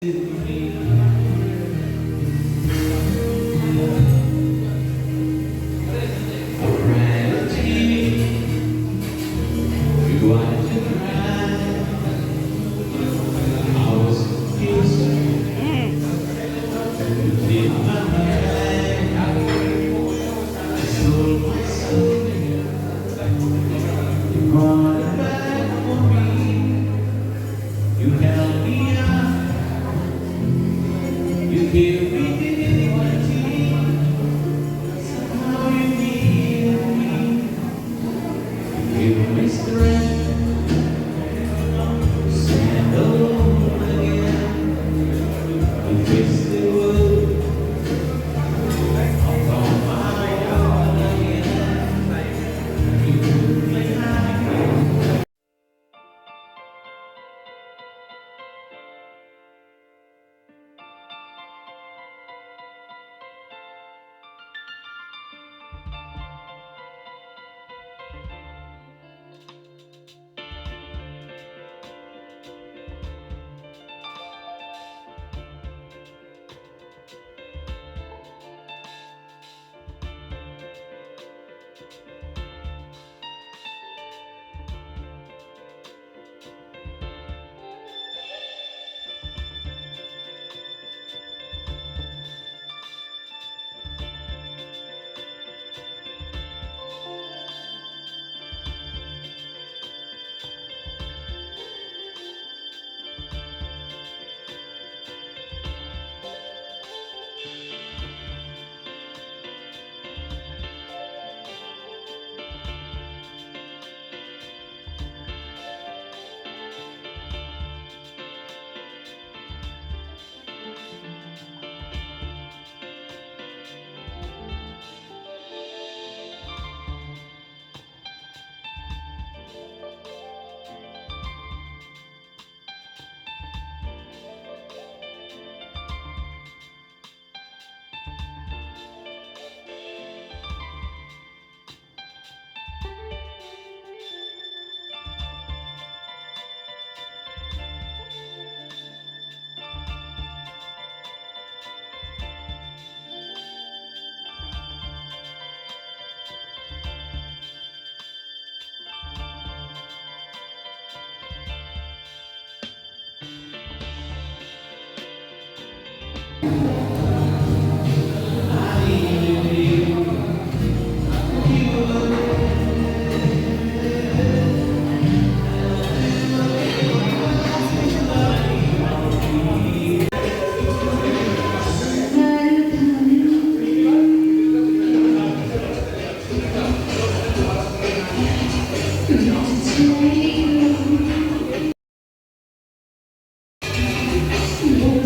What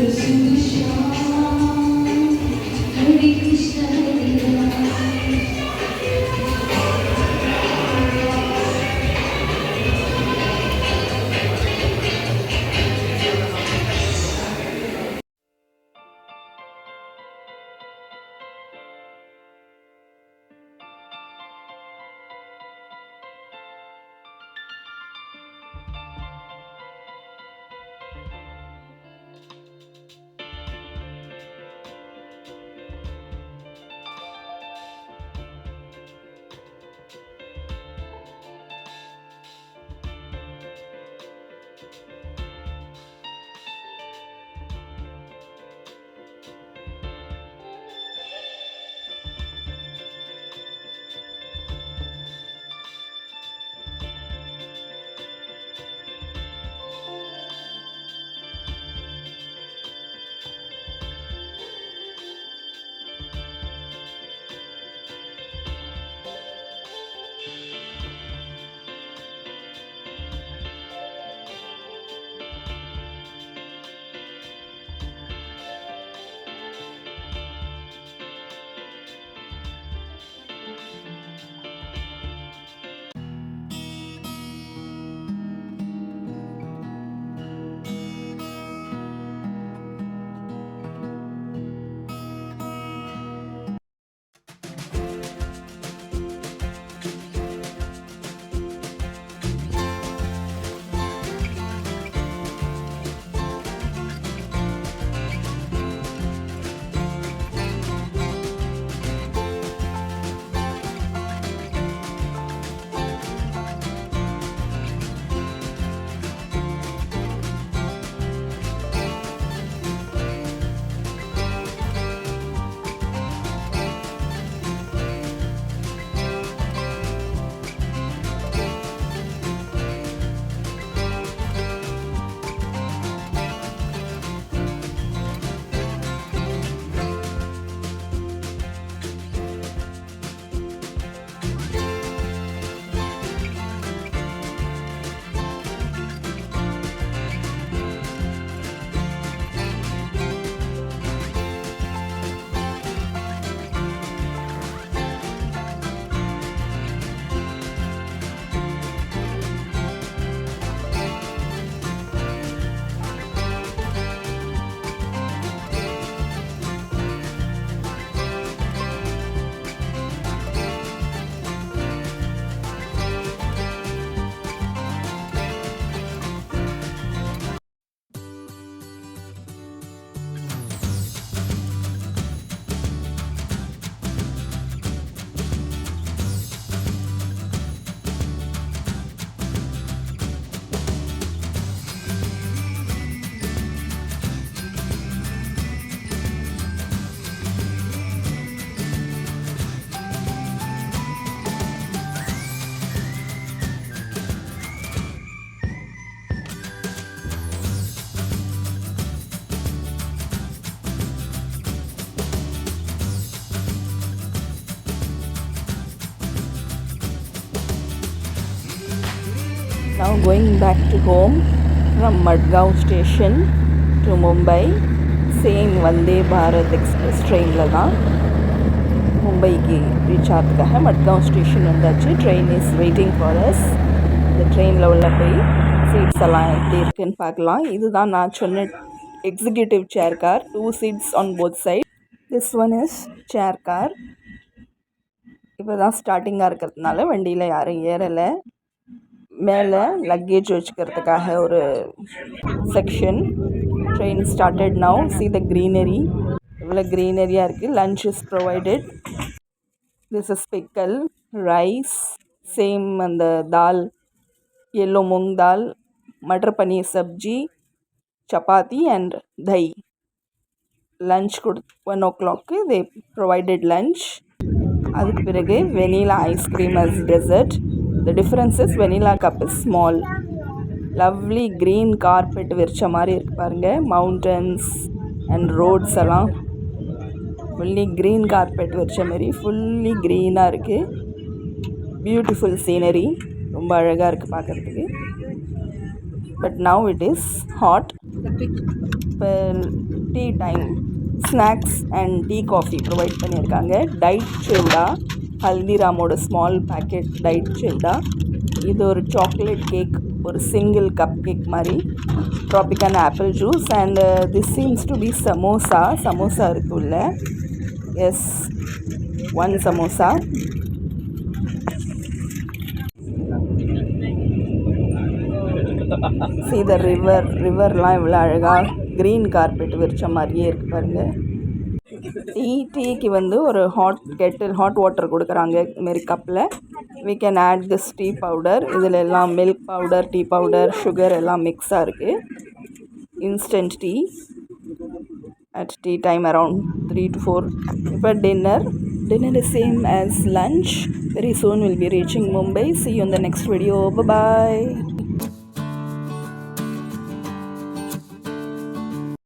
is in the shine? Now going back to home from Madgaon station to Mumbai. Same Vande Bharat Express trainல தான் மும்பைக்கு reach ஆகிறதுக்காக Madgaon station வந்தாச்சு. Train is waiting for us. இந்த ட்ரெயினில் உள்ள போய் seeds எல்லாம் எப்படி இருக்குன்னு பார்க்கலாம். இதுதான் நான் சொன்ன executive chair car. 2 seats on both sides. This one is chair car. இப்போ தான் ஸ்டார்டிங்காக இருக்கிறதுனால வண்டியில் யாரும் ஏறலை. மேலே லக்கேஜ் வச்சுக்கிறதுக்காக ஒரு section. Train started now. see the greenery. இவ்வளோ க்ரீனரியாக இருக்குது. Lunch is provided. This is pickle, rice, same அந்த dal, yellow moong dal, matar paneer sabzi, chapati and dahi. Lunch 1 o'clock they provided lunch. அதுக்கு பிறகு vanilla ice cream as dessert. The difference is vanilla cup is small. Lovely green carpet விரிச்ச மாதிரி இருக்குது பாருங்கள். மவுண்டன்ஸ் அண்ட் ரோட்ஸ் எல்லாம் fully green carpet விரிச்ச மாதிரி ஃபுல்லி க்ரீனாக இருக்குது. Beautiful scenery. ரொம்ப அழகாக இருக்குது பார்க்குறதுக்கு. But now it is hot. இப்போ tea time. Snacks and tea coffee provide பண்ணியிருக்காங்க. டைட் சில்டா, ஹல்திராமோட ஸ்மால் பேக்கெட் டைட் சில்டா. இது ஒரு சாக்லேட் கேக், ஒரு சிங்கிள் கப் கேக் மாதிரி. Tropicana apple juice and this seems to be samosa. Samosa இருக்குல்ல. எஸ், 1 சமோசா. see the ரிவர்லாம் இவ்வளோ அழகாக க்ரீன் கார்பெட் விரிச்ச மாதிரியே இருக்குது பாருங்கள். டீக்கு வந்து ஒரு ஹாட் வாட்டர் கொடுக்குறாங்க இதுமாரி கப்பில். we can add this tea powder. இதில் எல்லாம் milk powder, tea powder, sugar எல்லாம் மிக்ஸாக இருக்குது. Instant tea at tea time around 3 to 4. இப்போ dinner is same as lunch. Very soon we'll be reaching Mumbai. See you in the next video. Bye bye.